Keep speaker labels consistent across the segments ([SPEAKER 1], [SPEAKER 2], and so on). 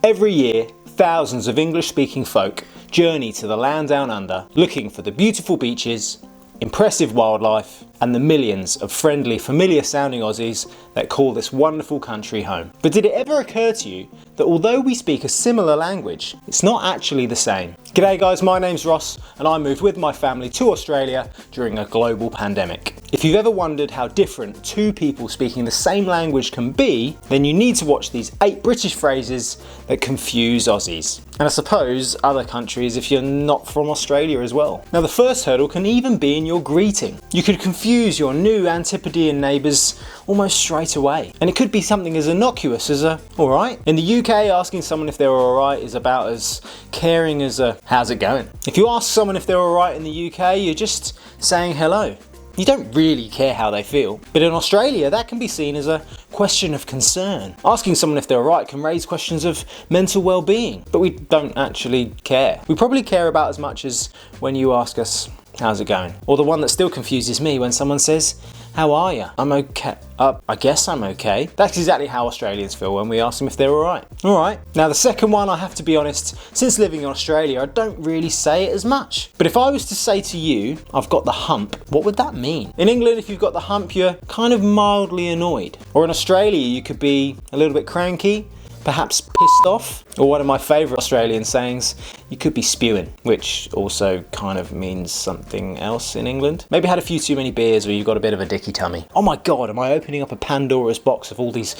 [SPEAKER 1] Every year, thousands of English-speaking folk journey to the land down under, looking for the beautiful beaches, impressive wildlife, and the millions of friendly, familiar-sounding Aussies that call this wonderful country home. But did it ever occur to you that although we speak a similar language, it's not actually the same? G'day guys, my name's Ross, and I moved with my family to Australia during a global pandemic. If you've ever wondered how different two people speaking the same language can be, then you need to watch these 8 British phrases that confuse Aussies. And I suppose other countries if you're not from Australia as well. Now the first hurdle can even be in your greeting. You could confuse your new Antipodean neighbours almost straight away. And it could be something as innocuous as a alright. In the UK, asking someone if they're alright is about as caring as a how's it going. If you ask someone if they're alright in the UK, you're just saying hello. You don't really care how they feel. But in Australia, that can be seen as a question of concern. Asking someone if they're alright can raise questions of mental well-being, but we don't actually care. We probably care about as much as when you ask us, how's it going? Or the one that still confuses me when someone says, how are you? I'm okay. I guess I'm okay. That's exactly how Australians feel when we ask them if they're alright. Alright. Now the second one, I have to be honest, since living in Australia, I don't really say it as much. But if I was to say to you, I've got the hump, what would that mean? In England, if you've got the hump, you're kind of mildly annoyed. Or in Australia, you could be a little bit cranky, perhaps pissed off, or one of my favourite Australian sayings, you could be spewing, which also kind of means something else in England. Maybe had a few too many beers or you've got a bit of a dicky tummy. Oh my god, am I opening up a Pandora's box of all these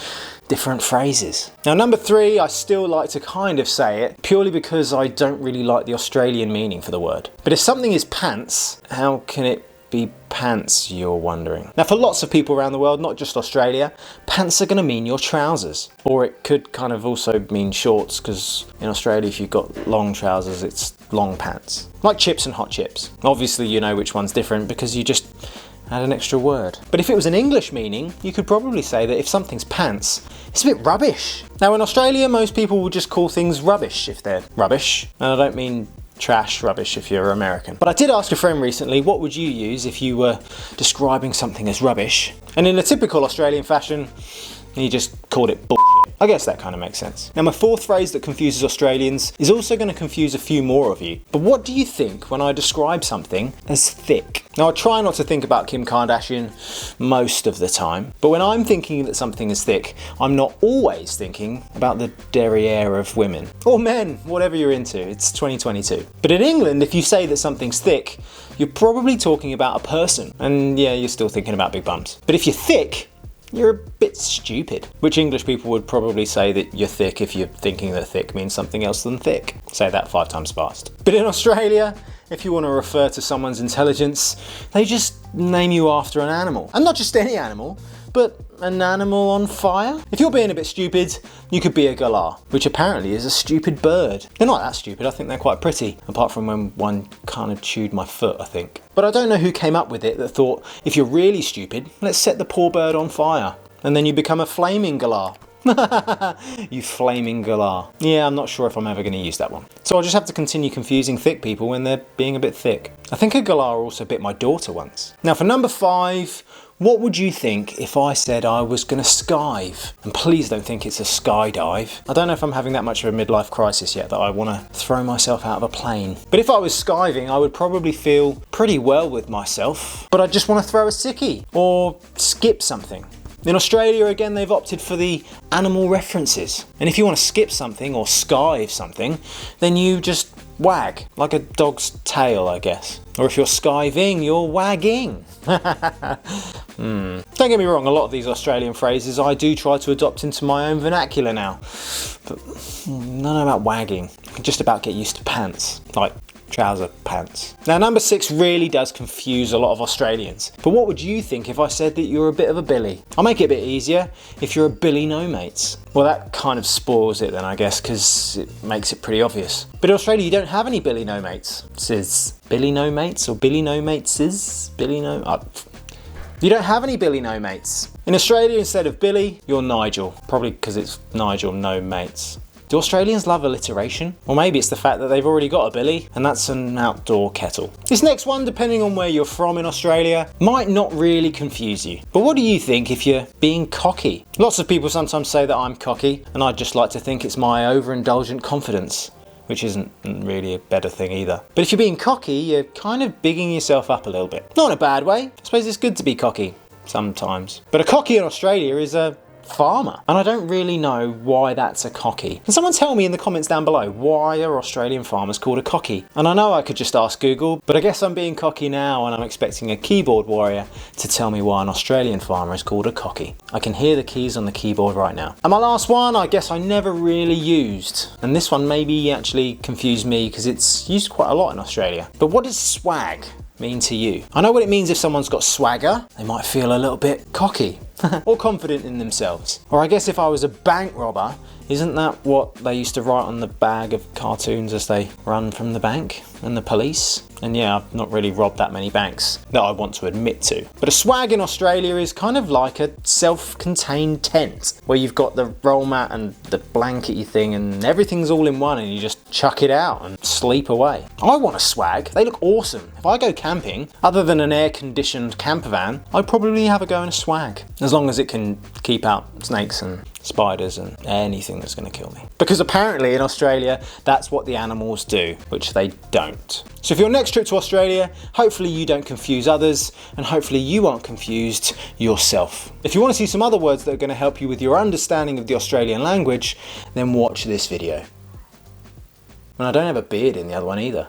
[SPEAKER 1] different phrases? Now number 3, I still like to kind of say it, purely because I don't really like the Australian meaning for the word. But if something is pants, how can it be pants, you're wondering? Now for lots of people around the world, not just Australia, pants are going to mean your trousers. Or it could kind of also mean shorts, because in Australia if you've got long trousers it's long pants. Like chips and hot chips. Obviously you know which one's different because you just add an extra word. But if it was an English meaning, you could probably say that if something's pants, it's a bit rubbish. Now in Australia most people will just call things rubbish if they're rubbish. And I don't mean trash rubbish if you're American. But I did ask a friend recently, what would you use if you were describing something as rubbish? And in a typical Australian fashion, he just called it bullshit. I guess that kind of makes sense. Now my 4th phrase that confuses Australians is also going to confuse a few more of you. But what do you think when I describe something as thick? Now I try not to think about Kim Kardashian most of the time, but when I'm thinking that something is thick, I'm not always thinking about the derriere of women. Or men, whatever you're into, it's 2022. But in England, if you say that something's thick, you're probably talking about a person. And yeah, you're still thinking about big bums. But if you're thick, you're a bit stupid. Which English people would probably say that you're thick if you're thinking that thick means something else than thick. Say that 5 times fast. But in Australia, if you want to refer to someone's intelligence, they just name you after an animal. And not just any animal, but an animal on fire. If you're being a bit stupid, you could be a galah, which apparently is a stupid bird. They're not that stupid, I think they're quite pretty, apart from when one kind of chewed my foot, I think. But I don't know who came up with it that thought, if you're really stupid, let's set the poor bird on fire. And then you become a flaming galah. You flaming galah. Yeah, I'm not sure if I'm ever going to use that one. So I'll just have to continue confusing thick people when they're being a bit thick. I think a galah also bit my daughter once. Now for number 5, what would you think if I said I was going to skive? And please don't think it's a skydive. I don't know if I'm having that much of a midlife crisis yet that I want to throw myself out of a plane. But if I was skiving, I would probably feel pretty well with myself. But I'd just want to throw a sickie or skip something. In Australia, again, they've opted for the animal references. And if you want to skip something or skive something, then you just wag, like a dog's tail, I guess. Or if you're skiving, you're wagging. Don't get me wrong, a lot of these Australian phrases I do try to adopt into my own vernacular now. But none about wagging, just about get used to pants, like trouser pants. Now number 6 really does confuse a lot of Australians. But what would you think if I said that you're a bit of a billy? I'll make it a bit easier if you're a billy no mates. Well that kind of spoils it then I guess, because it makes it pretty obvious. But in Australia you don't have any billy no mates. Says billy no mates or billy no mates is billy no... You don't have any Billy no mates. In Australia instead of Billy, you're Nigel. Probably because it's Nigel no mates. Do Australians love alliteration? Or maybe it's the fact that they've already got a billy, and that's an outdoor kettle. This next one, depending on where you're from in Australia, might not really confuse you. But what do you think if you're being cocky? Lots of people sometimes say that I'm cocky, and I'd just like to think it's my overindulgent confidence, which isn't really a better thing either. But if you're being cocky, you're kind of bigging yourself up a little bit. Not in a bad way. I suppose it's good to be cocky sometimes. But a cocky in Australia is a farmer, and I don't really know why that's a cocky. Can someone tell me in the comments down below, why are Australian farmers called a cocky? And I know I could just ask Google, but I guess I'm being cocky now and I'm expecting a keyboard warrior to tell me why an Australian farmer is called a cocky. I can hear the keys on the keyboard right now. And my last one, I guess I never really used, and this one maybe actually confused me because it's used quite a lot in Australia. But what does swag mean to you? I know what it means if someone's got swagger. They might feel a little bit cocky or confident in themselves. Or I guess if I was a bank robber, isn't that what they used to write on the bag of cartoons as they run from the bank and the police? And yeah, I've not really robbed that many banks that I want to admit to. But a swag in Australia is kind of like a self-contained tent where you've got the roll mat and the blankety thing and everything's all in one and you just chuck it out and sleep away. I want a swag. They look awesome. If I go camping, other than an air-conditioned camper van, I'd probably have a go in a swag. As long as it can keep out snakes and spiders and anything that's going to kill me. Because apparently in Australia, that's what the animals do, which they don't. So for your next trip to Australia, hopefully you don't confuse others, and hopefully you aren't confused yourself. If you want to see some other words that are going to help you with your understanding of the Australian language, then watch this video. And I don't have a beard in the other one either.